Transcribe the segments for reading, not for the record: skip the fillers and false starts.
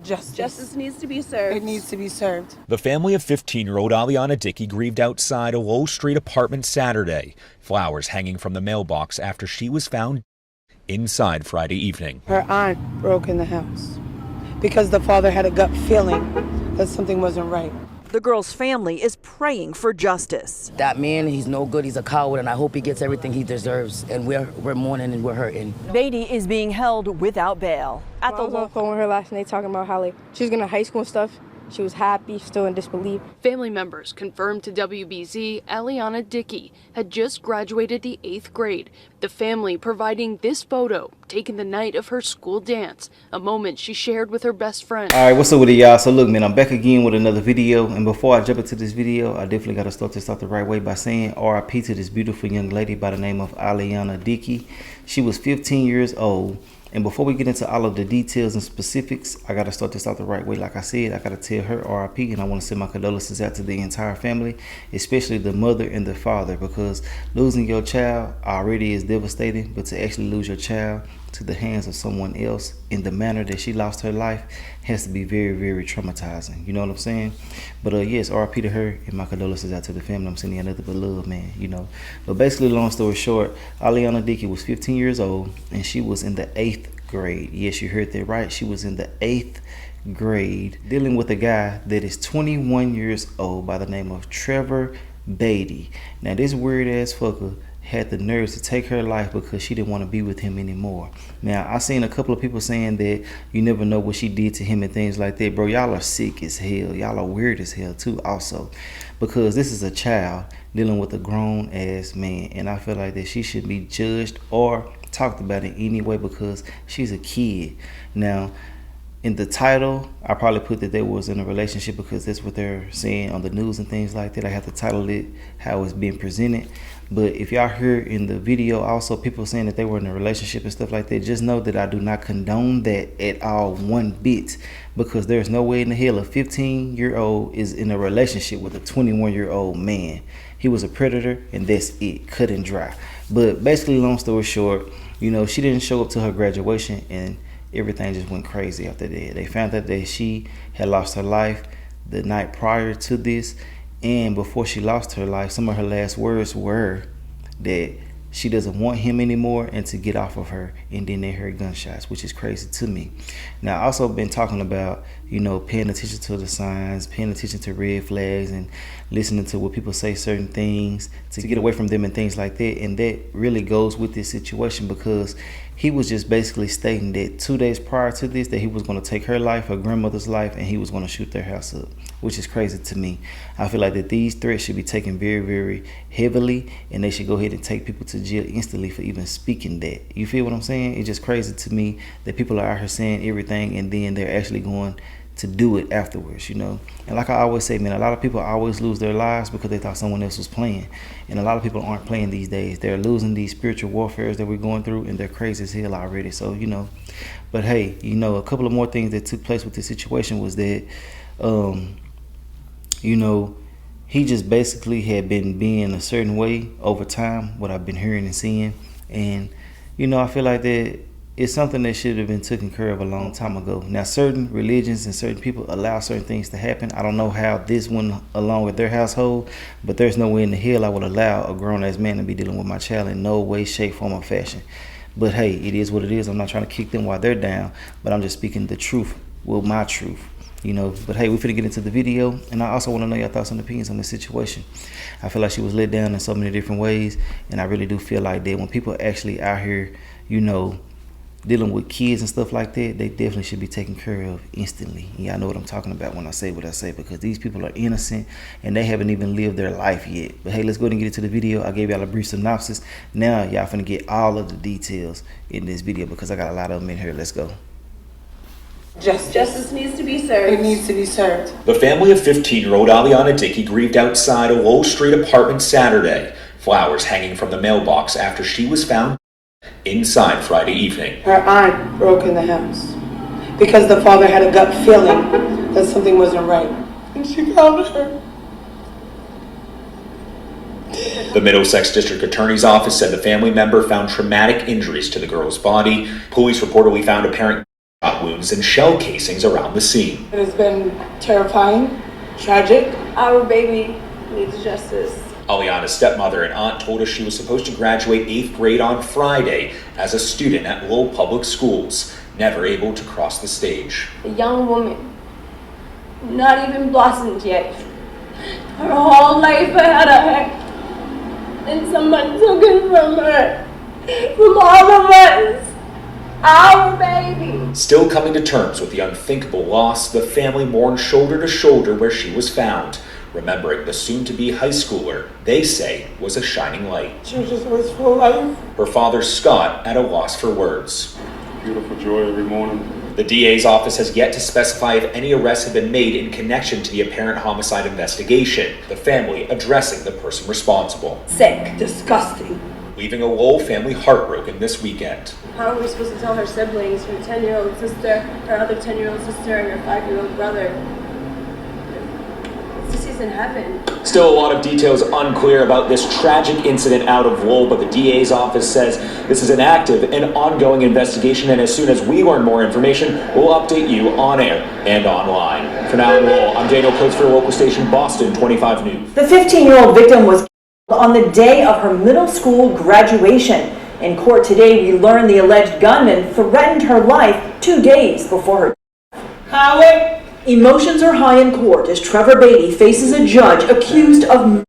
Justice. Justice needs to be served. It needs to be served. The family of 15-year-old Aliana Dickey grieved outside a Low Street apartment Saturday, flowers hanging from the mailbox after she was found inside Friday evening. Her aunt broke in the house because the father had a gut feeling that something wasn't right. The girl's family is praying for justice. That man, he's no good, he's a coward, and I hope he gets everything he deserves. And we're mourning and we're hurting. Beatty is being held without bail. I was on the phone with her last night talking about how she was going to high school and stuff. She was happy, still in disbelief. Family members confirmed to WBZ Aliana Dickey had just graduated the 8th grade. The family providing this photo taken the night of her school dance, a moment she shared with her best friend. All right, what's up with it, y'all? So look, man, I'm back again with another video. And before I jump into this video, I definitely got to start this off the right way by saying RIP to this beautiful young lady by the name of Aliana Dickey. She was 15 years old. And before we get into all of the details and specifics, I got to start this out the right way. Like I said, I got to tell her RIP, and I want to send my condolences out to the entire family, especially the mother and the father, because losing your child already is devastating, but to actually lose your child to the hands of someone else in the manner that she lost her life has to be very, very traumatizing. You know what I'm saying? But yes, RIP to her, and my condolences out to the family. I'm sending you nothing but love, man, you know. But basically, long story short, Aliana Dickey was 15 years old, and she was in the 8th grade. Yes, you heard that right. She was in the 8th grade dealing with a guy that is 21 years old by the name of Trevor Beatty. Now, this weird ass fucker had the nerves to take her life because she didn't want to be with him anymore. Now, I seen a couple of people saying that you never know what she did to him and things like that. Bro, y'all are sick as hell. Y'all are weird as hell too also, because this is a child dealing with a grown ass man, and I feel like that she should be judged or talked about it anyway because she's a kid. Now, in the title, I probably put that they was in a relationship because that's what they're saying on the news and things like that. I have to title it how it's being presented. But if y'all hear in the video also people saying that they were in a relationship and stuff like that, just know that I do not condone that at all, one bit, because there's no way in the hell a 15-year-old is in a relationship with a 21-year-old man. He was a predator, and that's it, cut and dry. But basically, long story short, you know, she didn't show up to her graduation, and everything just went crazy after that. They found out that she had lost her life the night prior to this, and before she lost her life, some of her last words were that she doesn't want him anymore and to get off of her, and then they heard gunshots, which is crazy to me. Now, I also been talking about, you know, paying attention to the signs, paying attention to red flags, and listening to what people say certain things to get away from them and things like that. And that really goes with this situation because he was just basically stating that 2 days prior to this that he was going to take her life, her grandmother's life, and he was going to shoot their house up, which is crazy to me. I feel like that these threats should be taken very, very heavily, and they should go ahead and take people to jail instantly for even speaking that. You feel what I'm saying? It's just crazy to me that people are out here saying everything and then they're actually going to do it afterwards, you know. And like I always say, man, a lot of people always lose their lives because they thought someone else was playing. And a lot of people aren't playing these days. They're losing these spiritual warfares that we're going through, and they're crazy as hell already. So, you know, but hey, you know, a couple of more things that took place with this situation was that, you know, he just basically had been being a certain way over time, what I've been hearing and seeing. And, you know, I feel like that it's something that should have been taken care of a long time ago. Now, certain religions and certain people allow certain things to happen. I don't know how this went along with their household, but there's no way in the hell I would allow a grown-ass man to be dealing with my child in no way, shape, form, or fashion. But hey, it is what it is. I'm not trying to kick them while they're down, but I'm just speaking the truth, well, my truth, you know. But hey, we're finna get into the video, and I also want to know your thoughts and opinions on this situation. I feel like she was let down in so many different ways, and I really do feel like that when people actually out here, you know, dealing with kids and stuff like that, they definitely should be taken care of instantly. Yeah, I know what I'm talking about when I say what I say, because these people are innocent and they haven't even lived their life yet. But hey, let's go ahead and get into the video. I gave y'all a brief synopsis. Now y'all finna get all of the details in this video because I got a lot of them in here. Let's go. Justice needs to be served. It needs to be served. The family of 15-year-old Aliana Dickey grieved outside a Low Street apartment Saturday, flowers hanging from the mailbox after she was found inside Friday evening. Her aunt broke in the house because the father had a gut feeling that something wasn't right, and she found her. The Middlesex District Attorney's Office said the family member found traumatic injuries to the girl's body. Police reportedly found apparent wounds and shell casings around the scene. It has been terrifying, tragic. Our baby needs justice. Aliana's stepmother and aunt told us she was supposed to graduate 8th grade on Friday as a student at Lowell Public Schools, never able to cross the stage. A young woman, not even blossomed yet. Her whole life ahead of her. And someone took it from her. From all of us. Our baby. Still coming to terms with the unthinkable loss, the family mourned shoulder to shoulder where she was found, remembering the soon-to-be high schooler they say was a shining light. She was just always full of life. Her father, Scott, at a loss for words. Beautiful joy every morning. The DA's office has yet to specify if any arrests have been made in connection to the apparent homicide investigation, the family addressing the person responsible. Sick. Disgusting. Leaving a Lowell family heartbroken this weekend. How are we supposed to tell her siblings, her 10-year-old sister, her other 10-year-old sister, and her 5-year-old brother? This isn't heaven. Still a lot of details unclear about this tragic incident out of Lowell, but the DA's office says this is an active and ongoing investigation, and as soon as we learn more information, we'll update you on air and online. For now in Lowell, I'm Daniel Coates for local station Boston 25 News. The 15-year-old victim was on the day of her middle school graduation. In court today, we learned the alleged gunman threatened her life 2 days before her death. Emotions are high in court as Trevor Beatty faces a judge accused of murder.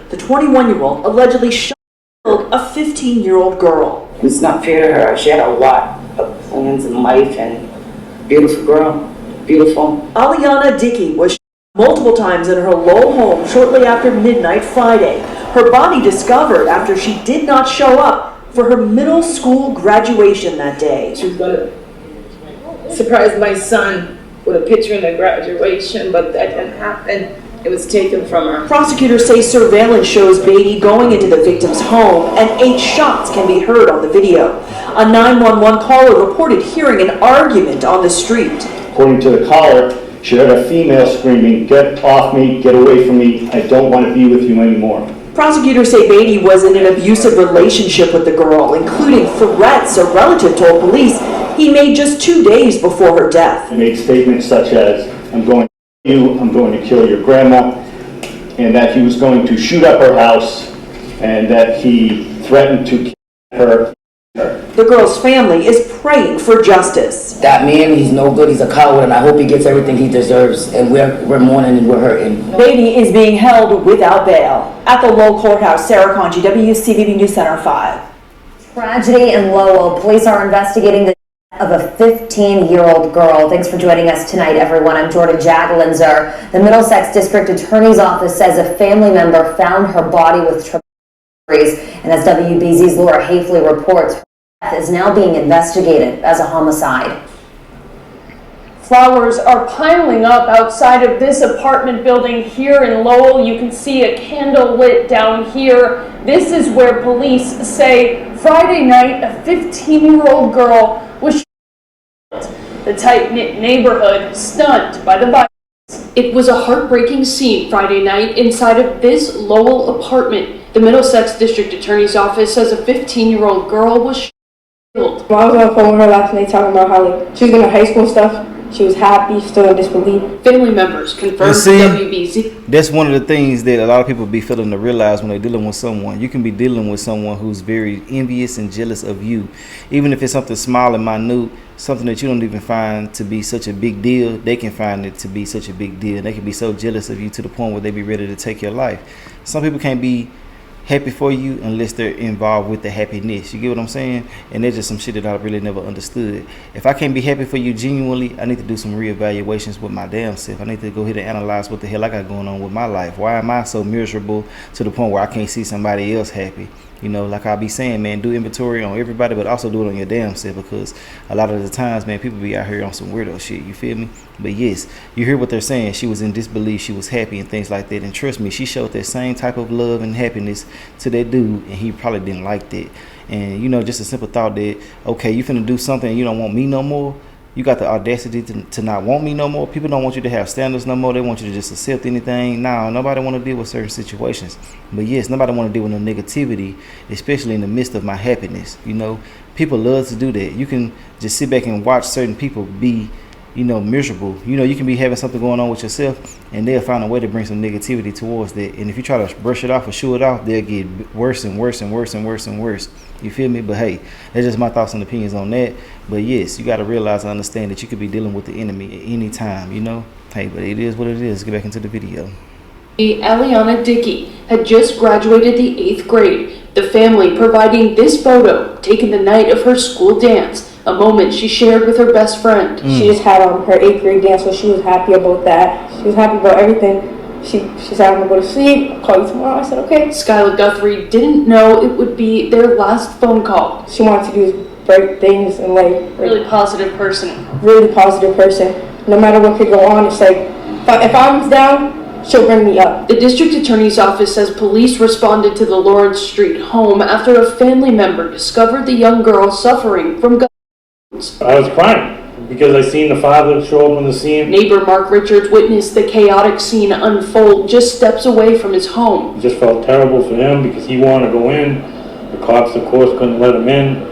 The 21-year-old allegedly shot and killed a 15-year-old girl. It's not fair to her. She had a lot of plans in life and beautiful girl, beautiful. Aliana Dickey was shot multiple times in her Lowell home shortly after midnight Friday. Her body discovered after she did not show up for her middle school graduation that day. She was going to surprise my son with a picture in the graduation, but that didn't happen. It was taken from her. Prosecutors say surveillance shows Beatty going into the victim's home, and 8 shots can be heard on the video. A 911 caller reported hearing an argument on the street. According to the caller, she heard a female screaming, "Get off me, get away from me, I don't want to be with you anymore." Prosecutors say Beatty was in an abusive relationship with the girl, including threats a relative told police he made just 2 days before her death. He made statements such as, "I'm going to kill you, I'm going to kill your grandma," and that he was going to shoot up her house, and that he threatened to kill her. The girl's family is praying for justice. That man, he's no good, he's a coward, and I hope he gets everything he deserves. And we're mourning and we're hurting. Beatty is being held without bail. At the Lowell Courthouse, Sarah Conji, WCBB News Center 5. Tragedy in Lowell. Police are investigating the death of a 15-year-old girl. Thanks for joining us tonight, everyone. I'm Jordan Jaglinzer. The Middlesex District Attorney's Office says a family member found her body with traumatic injuries, and as WBZ's Laura Hafley reports, her death is now being investigated as a homicide. Flowers are piling up outside of this apartment building here in Lowell. You can see a candle lit down here. This is where police say Friday night a 15-year-old girl was shot. The tight-knit neighborhood stunned by the violence. It was a heartbreaking scene Friday night inside of this Lowell apartment. The Middlesex District Attorney's Office says a 15-year-old girl was shot. I was on the phone with her last night talking about how she was going to high school stuff. She was happy, still in disbelief. Family members confirmed to WBZ. That's one of the things that a lot of people be failing to realize when they're dealing with someone. You can be dealing with someone who's very envious and jealous of you. Even if it's something small and minute, something that you don't even find to be such a big deal, they can find it to be such a big deal. They can be so jealous of you to the point where they be ready to take your life. Some people can't be happy for you unless they're involved with the happiness. You get what I'm saying? And that's just some shit that I really never understood. If I can't be happy for you genuinely, I need to do some reevaluations with my damn self. I need to go ahead and analyze what the hell I got going on with my life. Why am I so miserable to the point where I can't see somebody else happy? You know, like I be saying, man, do inventory on everybody, but also do it on your damn self, because a lot of the times, man, people be out here on some weirdo shit, you feel me? But yes, you hear what they're saying. She was in disbelief, she was happy and things like that. And trust me, she showed that same type of love and happiness to that dude, and he probably didn't like that. And, you know, just a simple thought that, okay, you finna do something and you don't want me no more, You got the audacity to not want me no more. People don't want you to have standards no more. They want you to just accept anything. No, nobody want to deal with certain situations. But yes, nobody want to deal with no negativity, especially in the midst of my happiness. You know, people love to do that. You can just sit back and watch certain people be, you know, miserable. You know, you can be having something going on with yourself, and they'll find a way to bring some negativity towards that. And if you try to brush it off or shoo it off, they'll get worse and worse and worse and worse and worse. You feel me? But hey, that's just my thoughts and opinions on that. But yes, you got to realize and understand that you could be dealing with the enemy at any time, you know? Hey, but it is what it is. Get back into the video. Aliana Dickey had just graduated the 8th grade, the family providing this photo taken the night of her school dance, a moment she shared with her best friend. She just had her 8th grade dance, so she was happy about that. She was happy about everything. She said, I'm gonna go to sleep, I'll call you tomorrow. I said, okay. Skylar Guthrie didn't know it would be their last phone call. She wanted to do great things in life. Really positive person. Really positive person. No matter what could go on, it's like, if I was down, she'll bring me up. The district attorney's office says police responded to the Lawrence Street home after a family member discovered the young girl suffering from gun wounds. I was crying because I seen the father show up on the scene. Neighbor Mark Richards witnessed the chaotic scene unfold just steps away from his home. It just felt terrible for him because he wanted to go in. The cops, of course, couldn't let him in.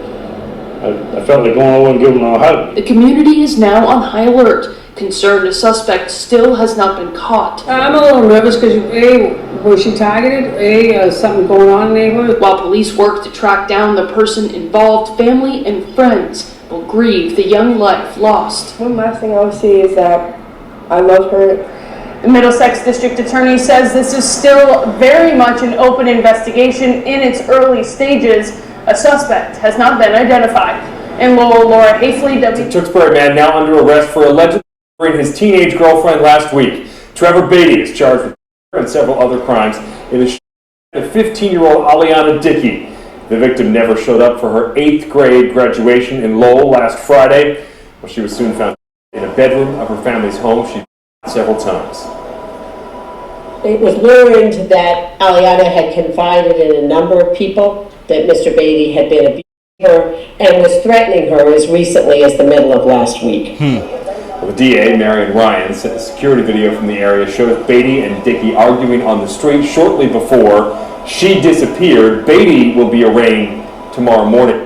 I felt like going over and giving him a hug. The community is now on high alert, concerned a suspect still has not been caught. I'm a little nervous because was she targeted? Something going on in the neighborhood? While police work to track down the person involved, family and friends will grieve the young life lost. One last thing I would say is that I love her. The Middlesex District Attorney says this is still very much an open investigation in its early stages. A suspect has not been identified. In Lowell, Laura Hafley, A Tewksbury man now under arrest for allegedly murdering his teenage girlfriend last week. Trevor Beatty is charged with murder and several other crimes. It is the 15-year-old Aliana Dickey. The victim never showed up for her 8th grade graduation in Lowell last Friday, where she was soon found in a bedroom of her family's home. She died several times. It was learned that Aliana had confided in a number of people that Mr. Beatty had been abusing her and was threatening her as recently as the middle of last week. Well, the DA, Marion Ryan, said a security video from the area shows Beatty and Dickey arguing on the street shortly before she disappeared. Beatty will be arraigned tomorrow morning.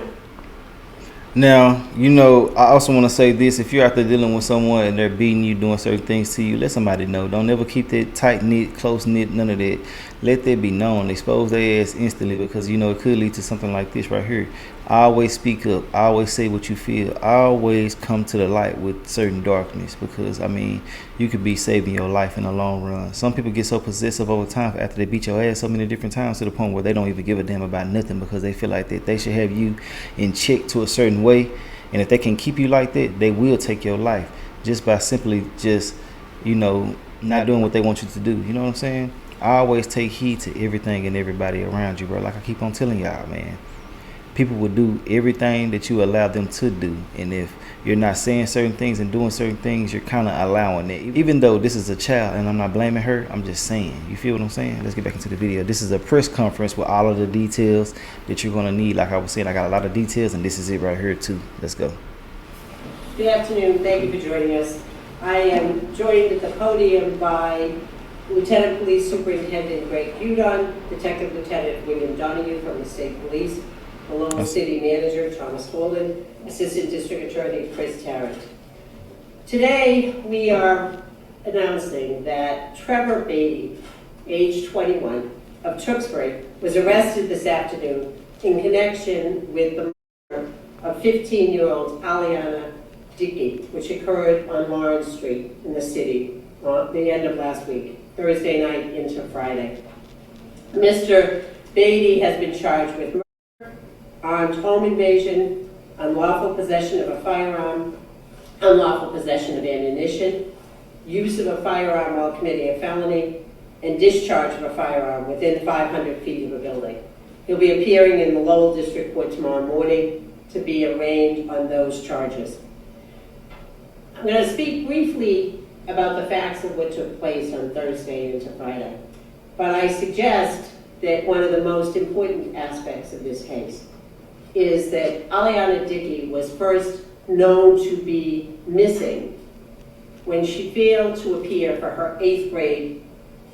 Now, you know, I also want to say this. If you're out there dealing with someone and they're beating you, doing certain things to you, let somebody know. Don't ever keep that tight-knit, close-knit, none of that. Let that be known. Expose their ass instantly because, you know, it could lead to something like this right here. I always speak up. I always say what you feel. I always come to the light with certain darkness because, I mean, you could be saving your life in the long run. Some people get so possessive over time after they beat your ass so many different times to the point where they don't even give a damn about nothing because they feel like that they should have you in check to a certain way. And if they can keep you like that, they will take your life just by simply just, you know, not doing what they want you to do. You know what I'm saying? I always take heed to everything and everybody around you, bro. Like I keep on telling y'all, man. People will do everything that you allow them to do. And if you're not saying certain things and doing certain things, you're kind of allowing it. Even though this is a child and I'm not blaming her, I'm just saying. You feel what I'm saying? Let's get back into the video. This is a press conference with all of the details that you're going to need. Like I was saying, I got a lot of details and this is it right here too. Let's go. Good afternoon. Thank you for joining us. I am joined at the podium by Lieutenant Police Superintendent Greg Hudon, Detective Lieutenant William Donahue from the State Police, Lowell City Manager Thomas Holden, Assistant District Attorney Chris Tarrant. Today we are announcing that Trevor Beatty, age 21, of Tewksbury, was arrested this afternoon in connection with the murder of 15-year-old Aliana Dickey, which occurred on Lawrence Street in the city on the end of last week, Thursday night into Friday. Mr. Beatty has been charged with murder, armed home invasion, unlawful possession of a firearm, unlawful possession of ammunition, use of a firearm while committing a felony, and discharge of a firearm within 500 feet of a building. He'll be appearing in the Lowell District Court tomorrow morning to be arraigned on those charges. I'm going to speak briefly about the facts of what took place on Thursday into Friday, but I suggest that one of the most important aspects of this case is that Aliana Dickey was first known to be missing when she failed to appear for her 8th grade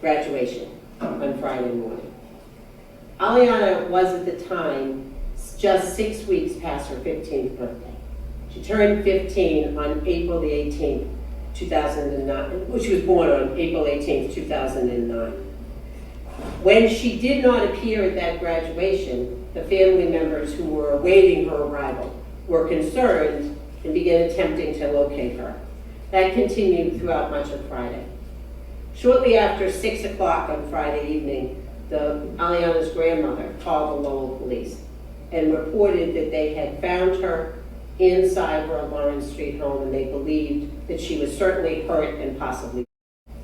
graduation on Friday morning. Aliana was at the time just 6 weeks past her 15th birthday. She turned 15 on April the 18th, 2009. Well, she was born on April 18th, 2009. When she did not appear at that graduation, the family members who were awaiting her arrival were concerned and began attempting to locate her. That continued throughout much of Friday. Shortly after 6 o'clock on Friday evening, Aliana's grandmother called the Lowell police and reported that they had found her inside her Lawrence Street home, and they believed that she was certainly hurt and possibly dead.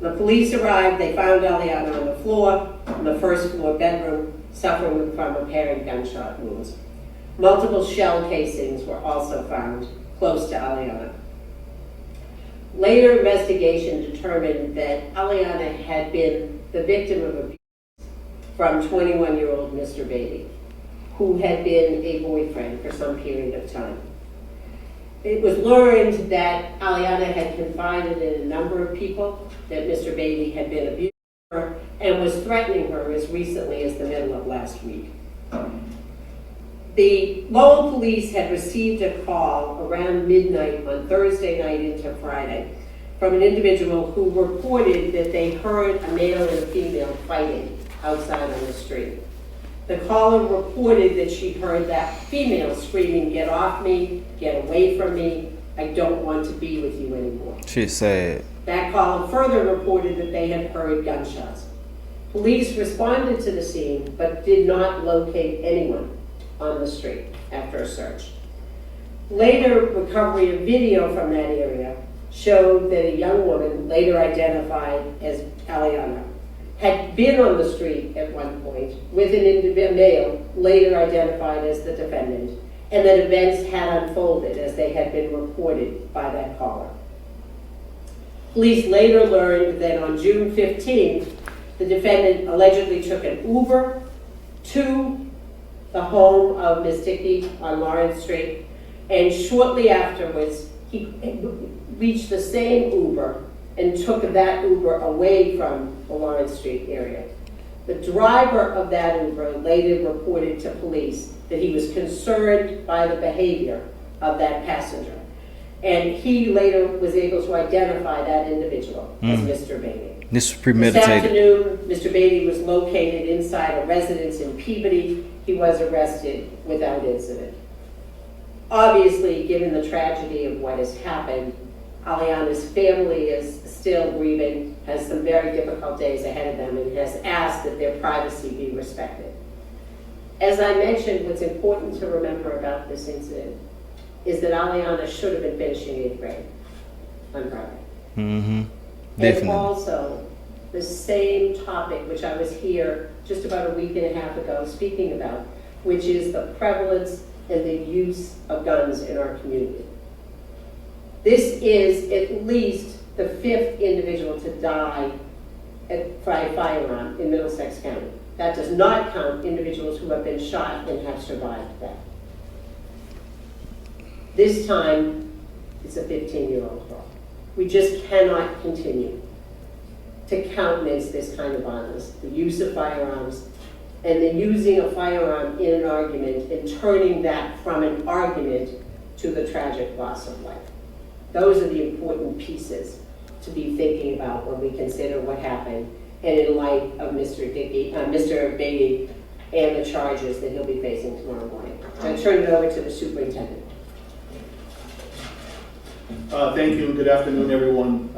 The police arrived. They found Aliana on the floor, in the first floor bedroom, suffering from apparent gunshot wounds. Multiple shell casings were also found close to Aliana. Later investigation determined that Aliana had been the victim of abuse from 21-year-old Mr. Beatty, who had been a boyfriend for some period of time. It was learned that Aliana had confided in a number of people that Mr. Beatty had been abusing her and was threatening her as recently as the middle of last week. The Lowell police had received a call around midnight on Thursday night into Friday from an individual who reported that they heard a male and a female fighting outside on the street. The caller reported that she heard that female screaming, "Get off me, get away from me, I don't want to be with you anymore." Shit's sad. That caller further reported that they had heard gunshots. Police responded to the scene, but did not locate anyone on the street after a search. Later recovery of video from that area showed that a young woman, later identified as Aliana, had been on the street at one point with an male, later identified as the defendant, and that events had unfolded as they had been reported by that caller. Police later learned that on June 15th, the defendant allegedly took an Uber to the home of Ms. Dickey on Lawrence Street, and shortly afterwards, he reached the same Uber and took that Uber away from the Lawrence Street area. The driver of that Uber later reported to police that he was concerned by the behavior of that passenger, and he later was able to identify that individual as Mr. Beatty. This was premeditated. This afternoon, Mr. Beatty was located inside a residence in Peabody. He was arrested without incident. Obviously, given the tragedy of what has happened, Aliana's family is still grieving, has some very difficult days ahead of them, and has asked that their privacy be respected. As I mentioned, what's important to remember about this incident is that Aliana should have been finishing 8th grade on Friday. Definitely. And also, the same topic, which I was here just about a week and a half ago speaking about, which is the prevalence and the use of guns in our community. This is at least the 5th individual to die by a firearm in Middlesex County. That does not count individuals who have been shot and have survived that. This time, it's a 15-year-old girl. We just cannot continue to countenance this kind of violence, the use of firearms, and then using a firearm in an argument and turning that from an argument to the tragic loss of life. Those are the important pieces to be thinking about when we consider what happened, and in light of Mr. Beatty and the charges that he'll be facing tomorrow morning. I turn it over to the superintendent. Thank you and good afternoon, everyone.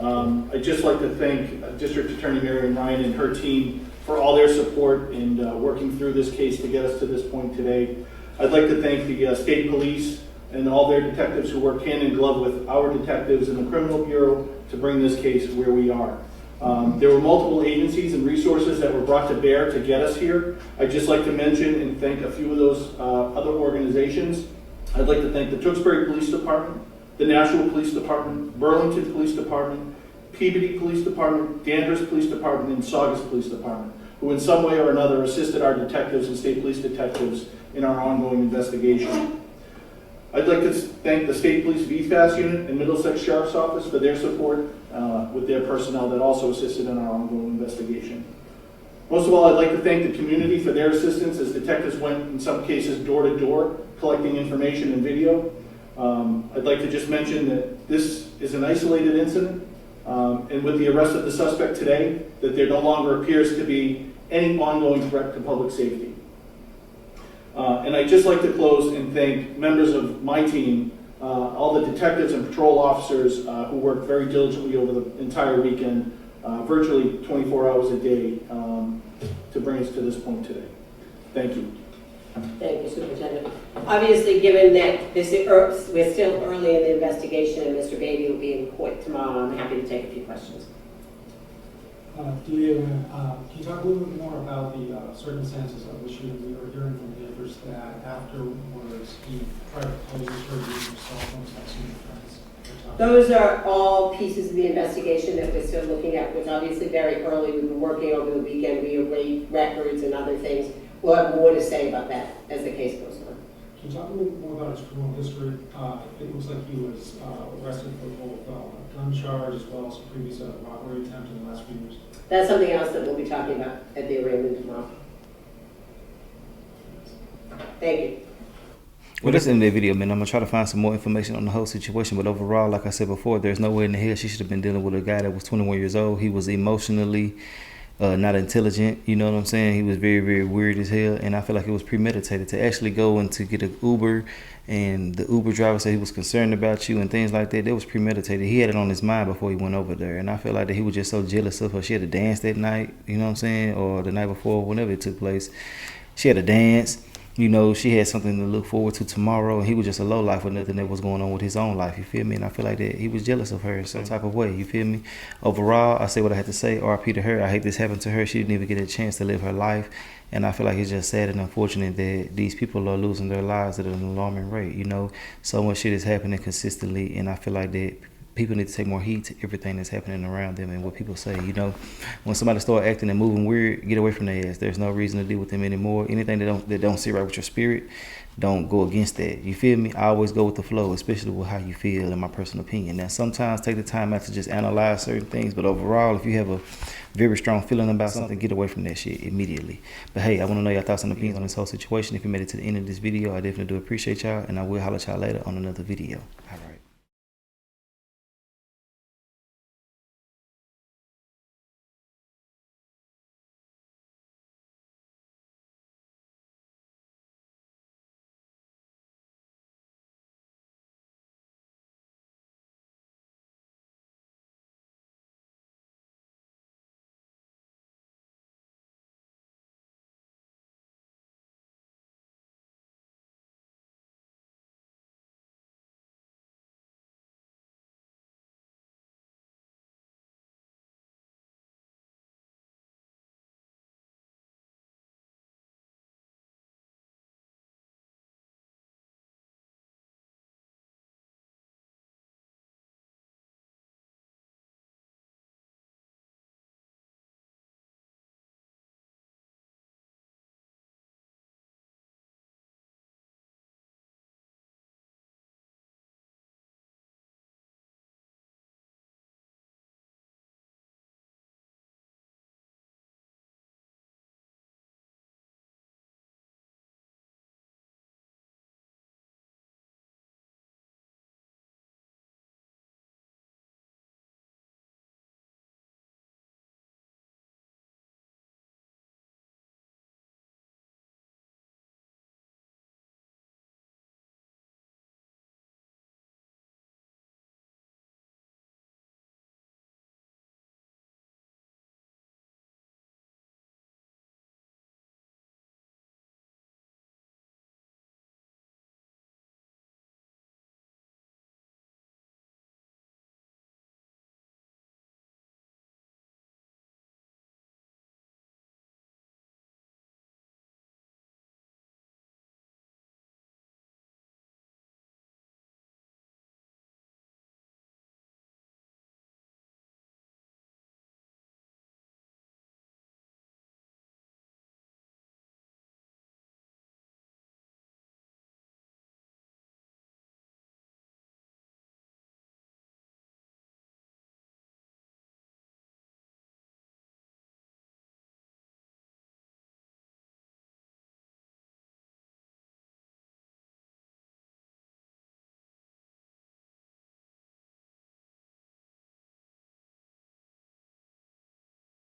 I'd just like to thank District Attorney Marion Ryan and her team for all their support in working through this case to get us to this point today. I'd like to thank the state police and all their detectives who work hand in glove with our detectives in the Criminal Bureau to bring this case where we are. There were multiple agencies and resources that were brought to bear to get us here. I'd just like to mention and thank a few of those other organizations. I'd like to thank the Tewksbury Police Department, the Nashua Police Department, Burlington Police Department, Peabody Police Department, Danvers Police Department, and Saugus Police Department, who in some way or another assisted our detectives and state police detectives in our ongoing investigation. I'd like to thank the State Police VFAS unit and Middlesex Sheriff's Office for their support with their personnel that also assisted in our ongoing investigation. Most of all, I'd like to thank the community for their assistance as detectives went, in some cases, door to door, collecting information and video. I'd like to just mention that this is an isolated incident, and with the arrest of the suspect today, that there no longer appears to be any ongoing threat to public safety. And I'd just like to close and thank members of my team, all the detectives and patrol officers who worked very diligently over the entire weekend, virtually 24 hours a day, to bring us to this point today. Thank you. Thank you, Superintendent. Obviously, given that we're still early in the investigation and Mr. Beatty will be in court tomorrow, I'm happy to take a few questions. Aliana, can you talk a little bit more about the circumstances of the shooting? We were hearing from neighbors that afterwards he tried to pose for using cell phones like some of your friends. Those are all pieces of the investigation that we're still looking at, which obviously very early. We've been working over the weekend. We await records and other things. We'll have more to say about that as the case goes on. Can you talk a little bit more about his criminal history? It looks like he was arrested for both a gun charge as well as a previous robbery attempt in the last few years. That's something else that we'll be talking about at the arraignment tomorrow. Thank you. Well, that's the end of the video, man. I'm going to try to find some more information on the whole situation. But overall, like I said before, there's no way in the hell she should have been dealing with a guy that was 21 years old. He was emotionally not intelligent, you know what I'm saying? He was very, very weird as hell, and I feel like it was premeditated to actually go and to get an Uber, and the Uber driver said he was concerned about you and things like that. That was premeditated. He had it on his mind before he went over there, and I feel like that he was just so jealous of her. She had to dance that night, you know what I'm saying, or the night before, whenever it took place. She had a dance. You know, she had something to look forward to tomorrow, and he was just a lowlife with nothing that was going on with his own life, you feel me? And I feel like that he was jealous of her in some type of way, you feel me? Overall, I say what I had to say, RP to her. I hate this happened to her. She didn't even get a chance to live her life, and I feel like it's just sad and unfortunate that these people are losing their lives at an alarming rate, you know? So much shit is happening consistently, and I feel like that people need to take more heed to everything that's happening around them and what people say, you know. When somebody start acting and moving weird, get away from their ass. There's no reason to deal with them anymore. Anything that don't sit right with your spirit, don't go against that. You feel me? I always go with the flow, especially with how you feel, in my personal opinion. Now, sometimes take the time out to just analyze certain things, but overall, if you have a very strong feeling about something, get away from that shit immediately. But hey, I want to know your thoughts and opinions on this whole situation. If you made it to the end of this video, I definitely do appreciate y'all, and I will holler at y'all later on another video. All right.